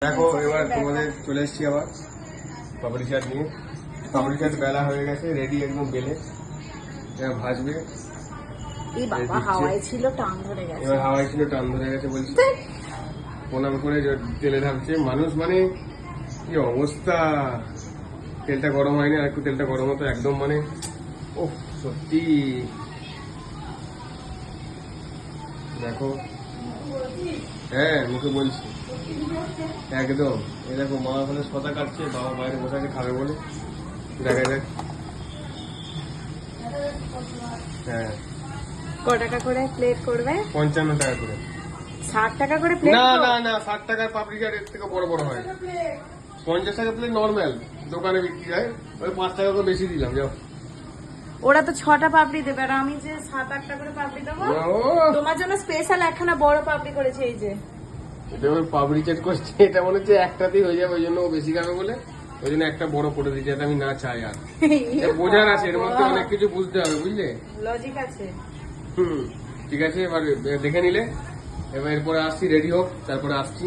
দেখো এবার তোমাদের চলে এসেছি আবার পাপড়ি চাট নিয়ে। পাপড়ি চাট বেলা হয়ে গেছে, রেডি একদম বেলে এবার ভাজবে। হাওয়াই ছিল টান ধরে গেছে, এবার হাওয়াই ছিল টান ধরে গেছে বলছি, প্রণাম করে তেলে ঢালছে মানুষ। মানে কি অবস্থা, তেলটা গরম হয়নি, আর একটু তেলটা গরম হতো একদম। মানে ও সত্যি দেখো, হ্যাঁ মুখে বলছি একদম। এই দেখো মা ওখানে শতা কাটছে, বাবা বাইরে বসে আছে খাবে বলে, দেখা যাক। হ্যাঁ ক টাকা করে প্লেট করবে? 55 টাকা করে। 60 টাকা করে প্লেট? না না না, 60 টাকার পাপড়ি চাট এর থেকে বড় বড় হয়। 50 টাকা প্লেট নর্মাল দোকানে বিক্রি হয়, ওই 5 টাকা করে বেশি দিলাম। যাও, ওরা তো 6টা পাপড়ি দেবে, আর আমি যে 7-8টা করে পাপড়ি দেবো। তোমার জন্য স্পেশাল একখানা বড় পাপড়ি করেছে। এই যে এটা ওই পাপড়ি চাট করছে, এটা মনে হচ্ছে একটাতেই হয়ে যাবে, ওই জন্য ও বেশি খাবে বলে ওই জন্য একটা বড় করে দিচ্ছে, যাতে আমি না চাই। আর বোঝার আছে, এর মধ্যে অনেক কিছু বুঝতে হবে, বুঝলে? লজিক আছে। ঠিক আছে, এবার দেখে নিলে। এবার এরপরে আসছি, রেডি হোক, তারপরে আসছি।